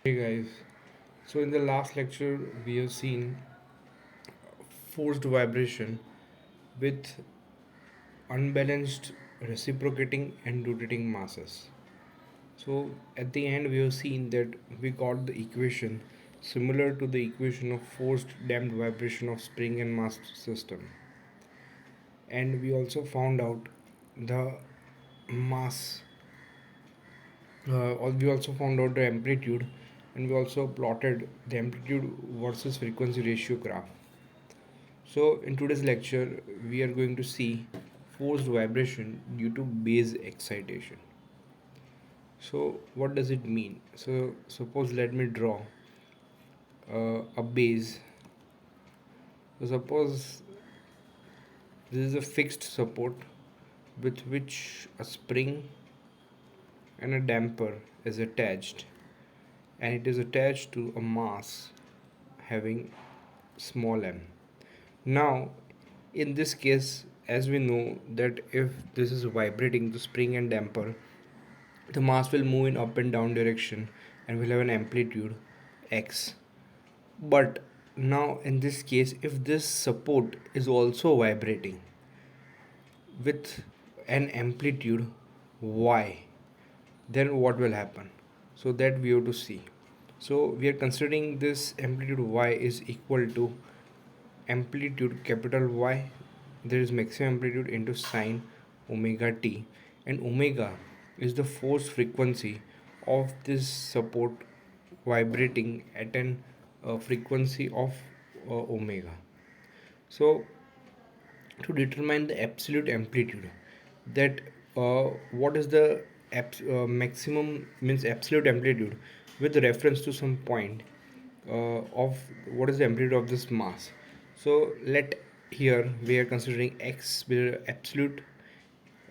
Hey guys, so in the last lecture we have seen forced vibration with unbalanced reciprocating and rotating masses. So at the end we have seen that we got the equation similar to the equation of forced damped vibration of spring and mass system, and we also found out the mass. We also found out the amplitude, and we also plotted the amplitude versus frequency ratio graph. So in today's lecture, we are going to see forced vibration due to base excitation. So what does it mean? So suppose let me draw a base. So suppose this is a fixed support with which a spring and a damper is attached, and it is attached to a mass having small m. Now, in this case, as we know that if this is vibrating the spring and damper, the mass will move in up and down direction and will have an amplitude x. But now in this case, if this support is also vibrating with an amplitude y, then what will happen? So that we have to see. So we are considering this amplitude y is equal to amplitude capital Y, there is maximum amplitude into sine omega t, and omega is the force frequency of this support vibrating at an frequency of omega. So to determine the absolute amplitude, that what is the maximum means absolute amplitude with reference to some point of what is the amplitude of this mass. So let here we are considering x with absolute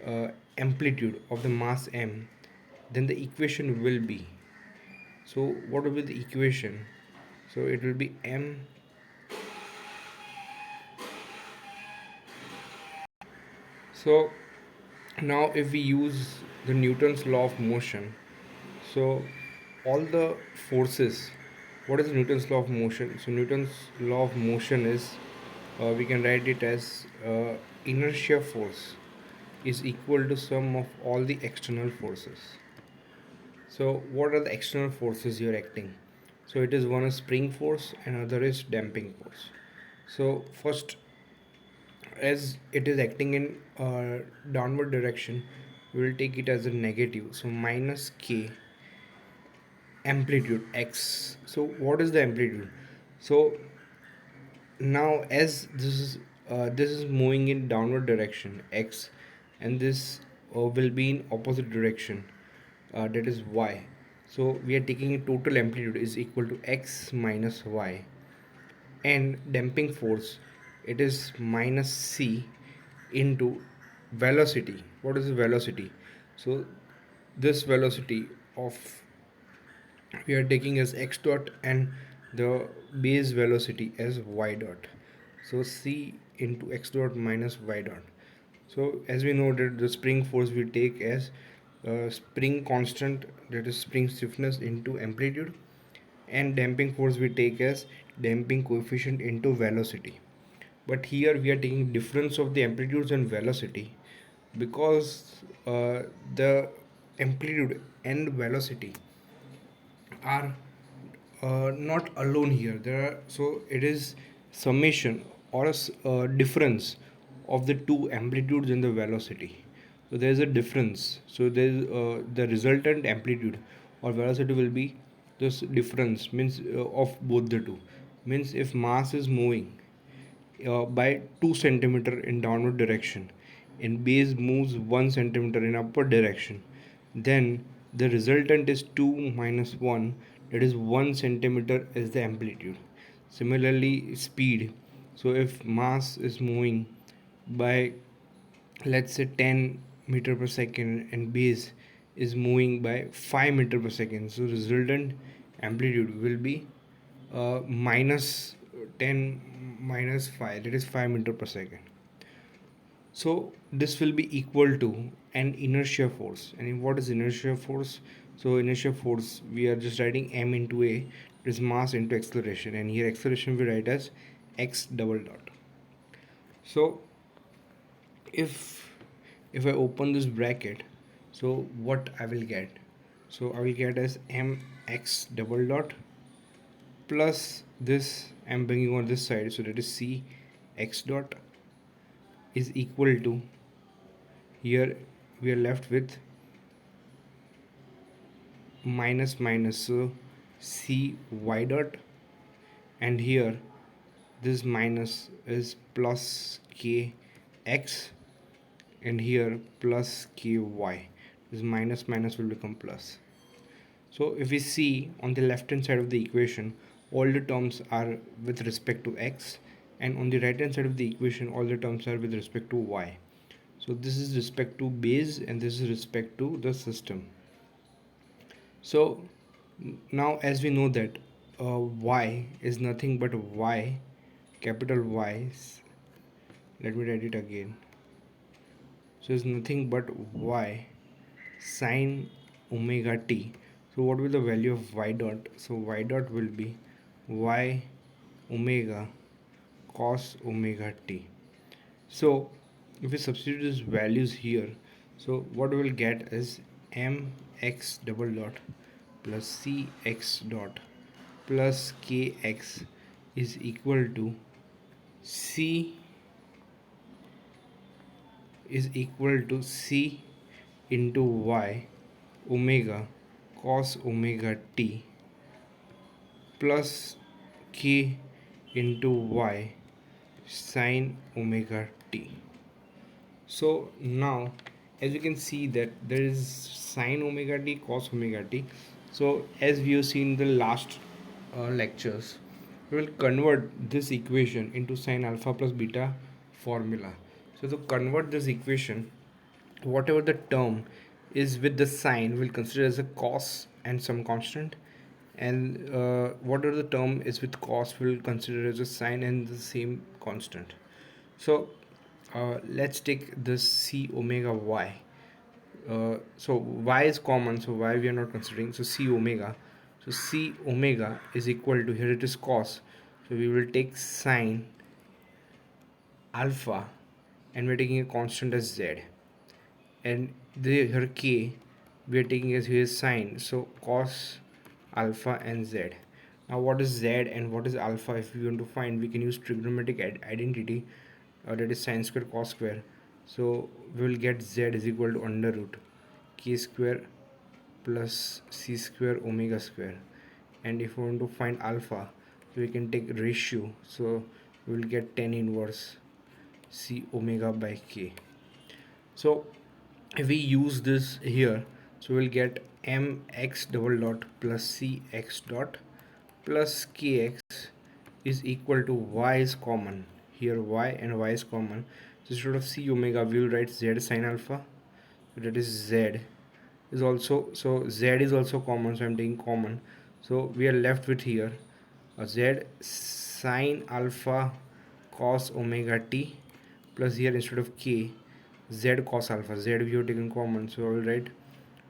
uh, amplitude of the mass m, then the equation will be, so what will be the equation? So it will be m. So now if we use the Newton's law of motion, so all the forces, what is Newton's law of motion? So Newton's law of motion is, we can write it as inertia force is equal to sum of all the external forces. So what are the external forces here acting? So it is one is spring force and other is damping force. So first, as it is acting in downward direction, we will take it as a negative, so minus k amplitude x. So what is the amplitude? So now as this is moving in downward direction x, and this will be in opposite direction, that is y. So we are taking a total amplitude is equal to x minus y, and damping force, it is minus c into velocity. What is the velocity? So this velocity of, we are taking as x dot, and the base velocity as y dot. So c into x dot minus y dot. So as we know that the spring force we take as spring constant, that is spring stiffness into amplitude, and damping force we take as damping coefficient into velocity. But here we are taking difference of the amplitudes and velocity, because the amplitude and velocity are not alone here. There are, so it is summation or a difference of the two amplitudes and the velocity. So there is a difference. So there is the resultant amplitude or velocity will be this difference, means of both the two. Means if mass is moving by 2 centimeter in downward direction and base moves 1 centimeter in upward direction, then the resultant is 2 minus 1, that is 1 centimeter is the amplitude. Similarly speed, so if mass is moving by, let's say, 10 meter per second and base is moving by 5 meter per second, so resultant amplitude will be minus 10 minus 5, that is 5 meter per second. So this will be equal to an inertia force. And what is inertia force? So inertia force, we are just writing m into a, it is mass into acceleration, and here acceleration we write as x double dot. So if I open this bracket, so what I will get, so I will get as mx double dot plus this, I'm bringing on this side, so that is c x dot is equal to, here we are left with minus minus, so c y dot, and here this minus is plus k x, and here plus ky, this minus minus will become plus. So if we see on the left hand side of the equation, all the terms are with respect to x, and on the right hand side of the equation all the terms are with respect to y. So this is respect to base and this is respect to the system. So now as we know that y is nothing but y, capital Y, let me write it again, so it's nothing but y sine omega t. So what will the value of y dot? So y dot will be y omega cos omega t. So if we substitute these values here, so what we will get is mx double dot plus cx dot plus kx is equal to c c into y omega cos omega t plus k into y sin omega t. So now as you can see that there is sin omega t cos omega t. So as we have seen in the last lectures, we will convert this equation into sin alpha plus beta formula. So to convert this equation, whatever the term is with the sign we'll consider as a cos and some constant, and whatever the term is with cos we'll consider as a sine and the same constant. So let's take this c omega y. So y is common, so y we are not considering, so c omega, so c omega is equal to, here it is cos, so we will take sine alpha and we're taking a constant as z, and her k we are taking as here sine, so cos alpha and z. Now what is z and what is alpha? If we want to find, we can use trigonometric identity, that is sine square cos square. So we will get z is equal to under root k square plus c square omega square, and if we want to find alpha, we can take ratio, so we will get tan inverse c omega by k. So if we use this here, so we'll get mx double dot plus cx dot plus kx is equal to, y is common here, y and y is common, so instead of c omega we will write z sine alpha, so that is z is also, so z is also common, so I'm taking common, so we are left with here a z sine alpha cos omega t plus here instead of k z cos alpha, z we have taken common, so I will write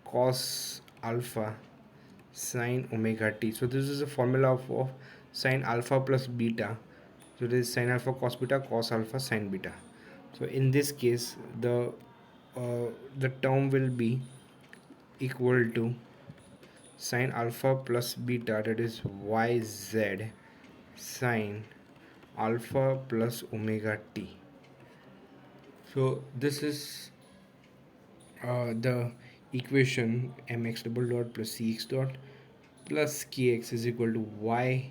cos alpha sine omega t. So this is a formula of sine alpha plus beta, so this is sine alpha cos beta cos alpha sine beta. So in this case the term will be equal to sine alpha plus beta, that is yz sine alpha plus omega t. So this is the equation mx double dot plus cx dot plus kx is equal to y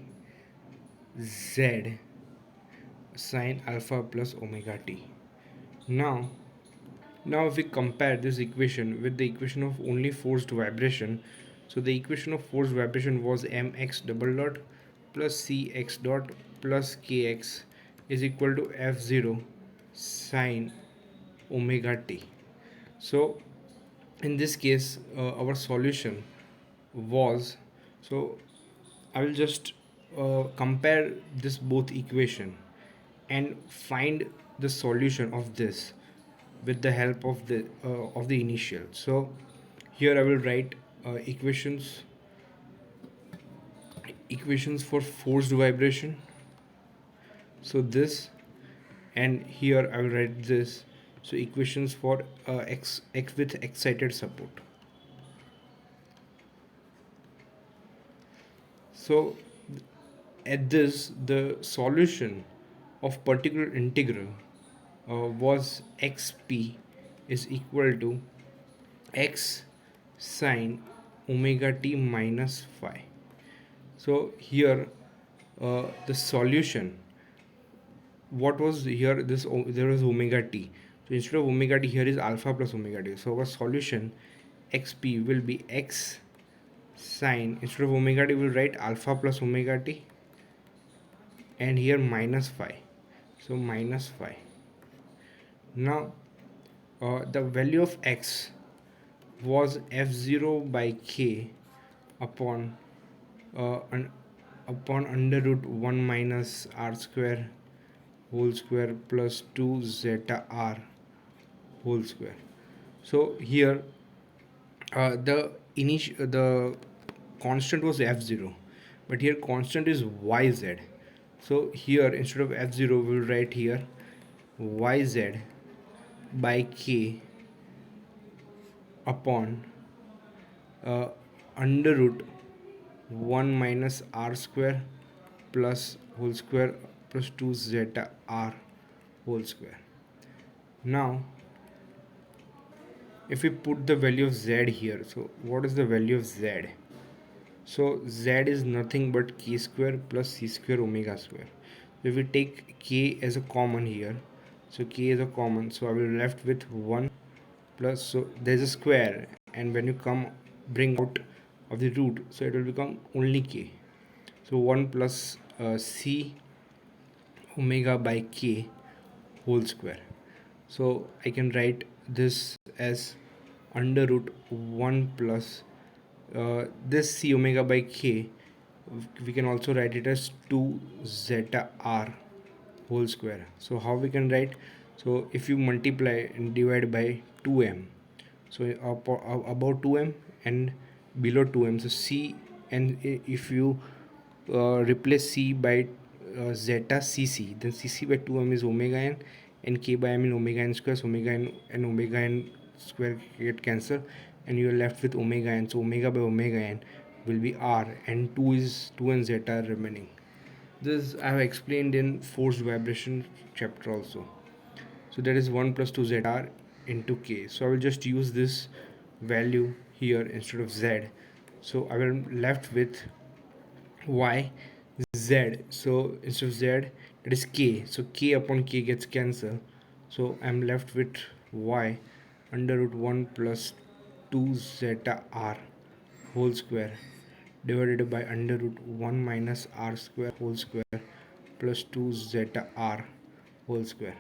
z sine alpha plus omega t. Now if we compare this equation with the equation of only forced vibration, so the equation of forced vibration was mx double dot plus cx dot plus kx is equal to f0 sine omega t. So in this case our solution was, so I will just compare this both equation and find the solution of this with the help of the initial. So here I will write equations for forced vibration. So this, and here I will write this. So equations for x with excited support. So at this, the solution of particular integral was xp is equal to x sine omega t minus phi. So here the solution, what was here, this there was omega t, so instead of omega t here is alpha plus omega t. So our solution xp will be x sine, instead of omega t we'll write alpha plus omega t, and here minus phi, so minus phi. Now the value of x was f0 by k upon upon under root 1 minus r square whole square plus 2 zeta r whole square. So here the constant was f0, but here constant is yz. So here instead of f0 we'll write here yz by k upon uh, under root 1 minus r square plus whole square plus 2 zeta r whole square. Now if we put the value of z here, so what is the value of z? So z is nothing but k square plus c square omega square. So if we take k as a common here, so k is a common, so I will left with 1 plus, so there's a square, and when you come bring out of the root, so it will become only k. So 1 plus c omega by k whole square. So I can write this as under root 1 plus this c omega by k, we can also write it as 2 zeta r whole square. So how we can write? So if you multiply and divide by 2m, so about 2m and below 2m, so c, and if you replace c by zeta cc, then cc by 2m is omega n, and k by m in omega n square. So omega n and omega n square get cancelled, and you are left with omega n. So omega by omega n will be r, and 2 is 2 and zeta are remaining. This I have explained in forced vibration chapter also. So that is 1 plus 2 zeta r into k. So I will just use this value here instead of z. So I will left with y z. So instead of z, it is k. So k upon k gets cancelled. So I'm left with y under root 1 plus 2 zeta r whole square divided by under root 1 minus r square whole square plus 2 zeta r whole square.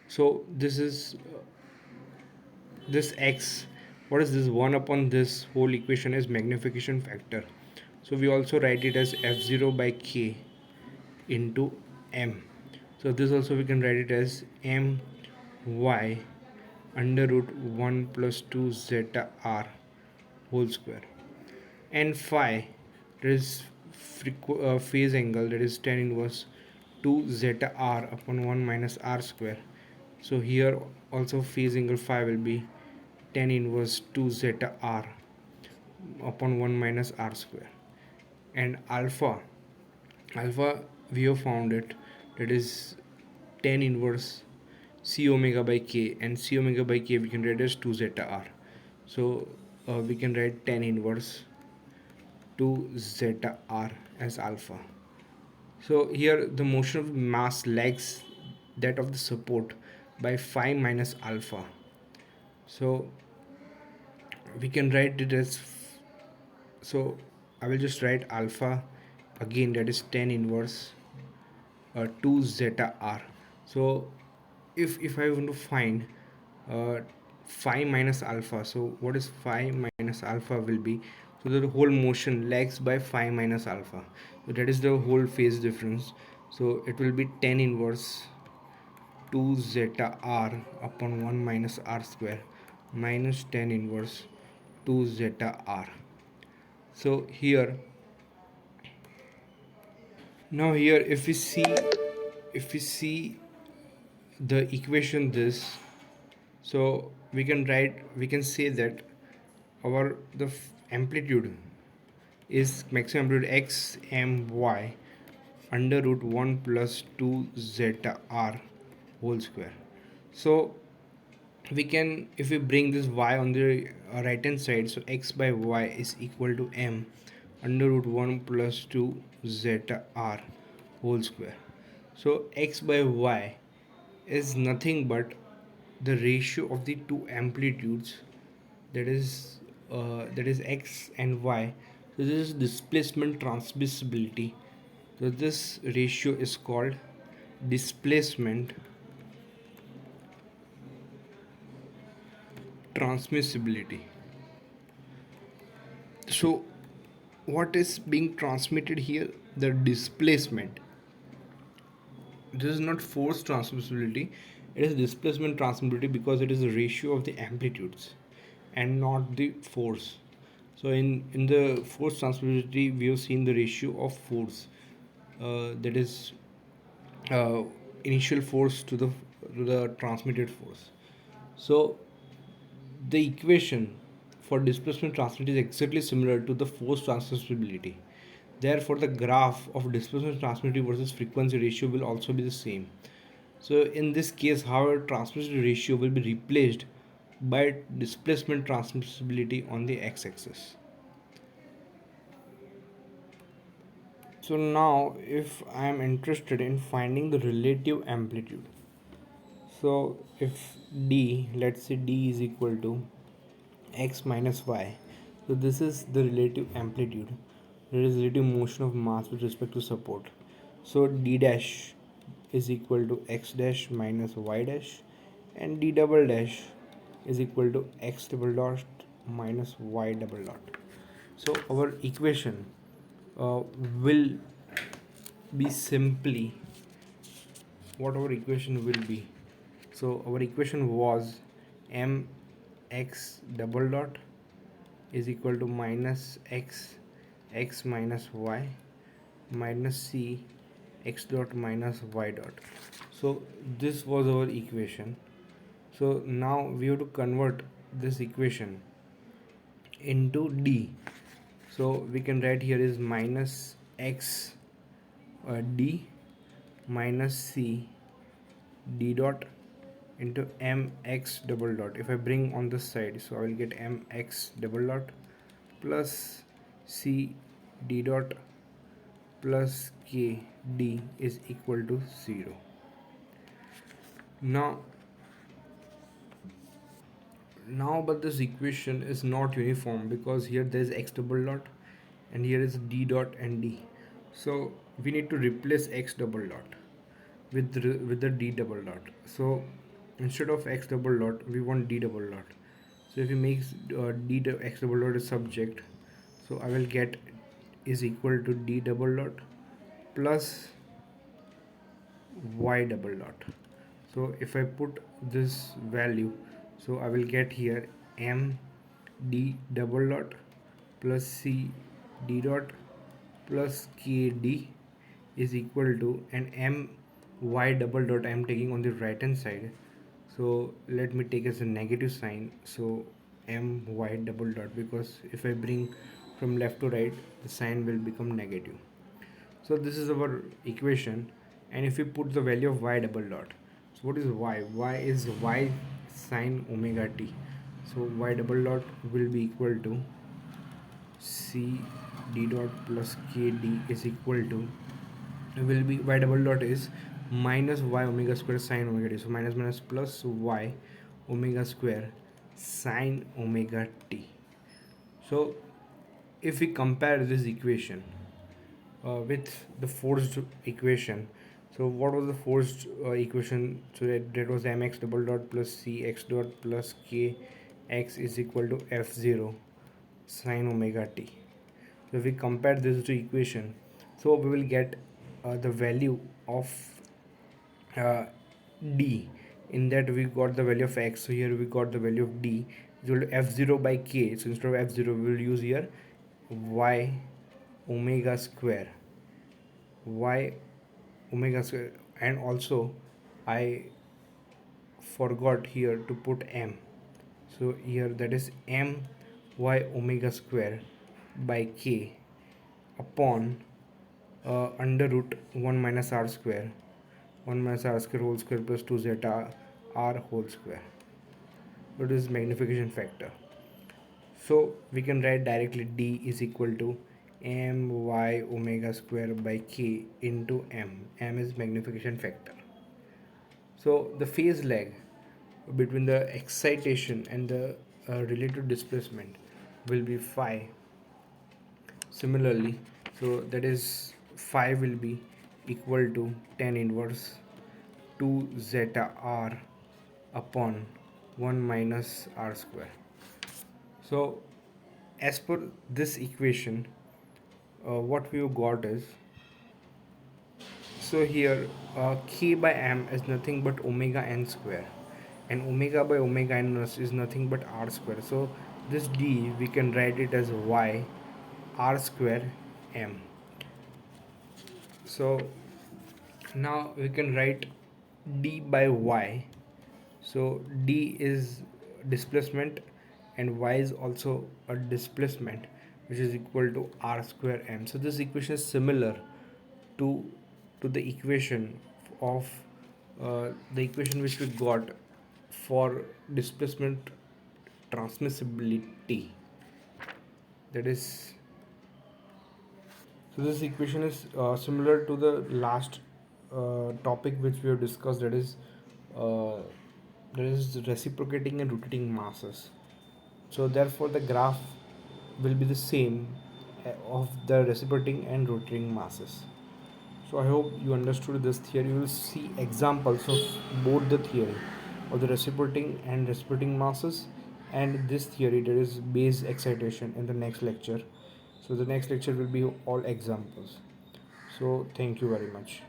So this is this x, what is this? 1 upon this whole equation is magnification factor. So we also write it as f0 by k into m. So this also we can write it as m y under root 1 plus 2 zeta r whole square. And phi, that is phase angle, that is tan inverse 2 zeta r upon 1 minus r square. So here also phase angle phi will be tan inverse 2 zeta r upon 1 minus r square. And alpha we have found it, that is tan inverse c omega by k, and c omega by k we can write as 2 zeta r. So we can write tan inverse 2 zeta r as alpha. So here the motion of mass lags that of the support by phi minus alpha. So we can write it as, so I will just write alpha again, that is tan inverse 2 zeta r. So if I want to find phi minus alpha, so what is phi minus alpha will be, so the whole motion lags by phi minus alpha, so that is the whole phase difference. So it will be tan inverse 2 zeta r upon 1 minus r square minus tan inverse 2 zeta r. So here, now here if we see the equation this, so we can say that our amplitude is maximum amplitude x m y under root 1 plus 2 zeta r whole square. So we can, if we bring this y on the right hand side, so x by y is equal to m under root 1 plus 2 zeta r whole square. So x by y is nothing but the ratio of the two amplitudes, that is x and y. So this is displacement transmissibility. So this ratio is called displacement transmissibility. So what is being transmitted here? The displacement. This is not force transmissibility, it is displacement transmissibility, because it is the ratio of the amplitudes and not the force. So in the force transmissibility we have seen the ratio of force, that is uh, initial force to the transmitted force. So the equation for displacement transmissibility is exactly similar to the force transmissibility. Therefore, the graph of displacement transmissibility versus frequency ratio will also be the same. So in this case, however, transmissibility ratio will be replaced by displacement transmissibility on the x-axis. So now if I am interested in finding the relative amplitude, so if d, let's say d is equal to x minus y, so this is the relative amplitude, that is relative motion of mass with respect to support. So d dash is equal to x dash minus y dash, and d double dash is equal to x double dot minus y double dot. So our equation will be simply what our equation will be. So our equation was m x double dot is equal to minus x minus y minus c x dot minus y dot. So this was our equation. So now we have to convert this equation into d. So we can write here is minus x d minus c d dot into mx double dot. If I bring on this side, so I will get mx double dot plus c d dot plus k d is equal to 0. Now but this equation is not uniform, because here there is x double dot and here is d dot and d. So we need to replace x double dot with the d double dot. So instead of x double dot we want d double dot. So if we make x double dot a subject, so I will get is equal to d double dot plus y double dot. So if I put this value, so I will get here m d double dot plus c d dot plus k d is equal to, and m y double dot I am taking on the right hand side, so let me take as a negative sign, so m y double dot, because if I bring from left to right the sign will become negative. So this is our equation, and if we put the value of y double dot, so what is y? Y is y sine omega t. So y double dot will be equal to c d dot plus k d is equal to, will be y double dot is minus y omega square sine omega t. So minus minus plus y omega square sine omega t. So if we compare this equation with the forced equation, so what was the forced equation? So that was mx double dot plus c x dot plus k x is equal to f0 sine omega t. So if we compare this to equation, so we will get the value of uh, d. In that we got the value of x, so here we got the value of d, is equal to f0 by k. So instead of f0 we will use here y omega square, y omega square. And also I forgot here to put m, so here that is m y omega square by k upon under root 1 minus r square, 1 minus r square whole square plus 2 zeta r whole square. What is magnification factor? So we can write directly d is equal to m y omega square by k into m. M is magnification factor. So the phase lag between the excitation and the related displacement will be phi. Similarly, so that is phi will be equal to tan inverse 2 zeta r upon 1 minus r square. So as per this equation, what we got is, so here k by m is nothing but omega n square, and omega by omega n is nothing but r square. So this d we can write it as y r square m. So now we can write d by y. So d is displacement and y is also a displacement, which is equal to r square m. So this equation is similar to the equation of the equation which we got for displacement transmissibility. That is, so this equation is similar to the last topic which we have discussed, uh, that is reciprocating and rotating masses. So therefore the graph will be the same of the reciprocating and rotating masses. So I hope you understood this theory. You will see examples of both the theory of the reciprocating masses and this theory, that is base excitation, in the next lecture. So the next lecture will be all examples. So thank you very much.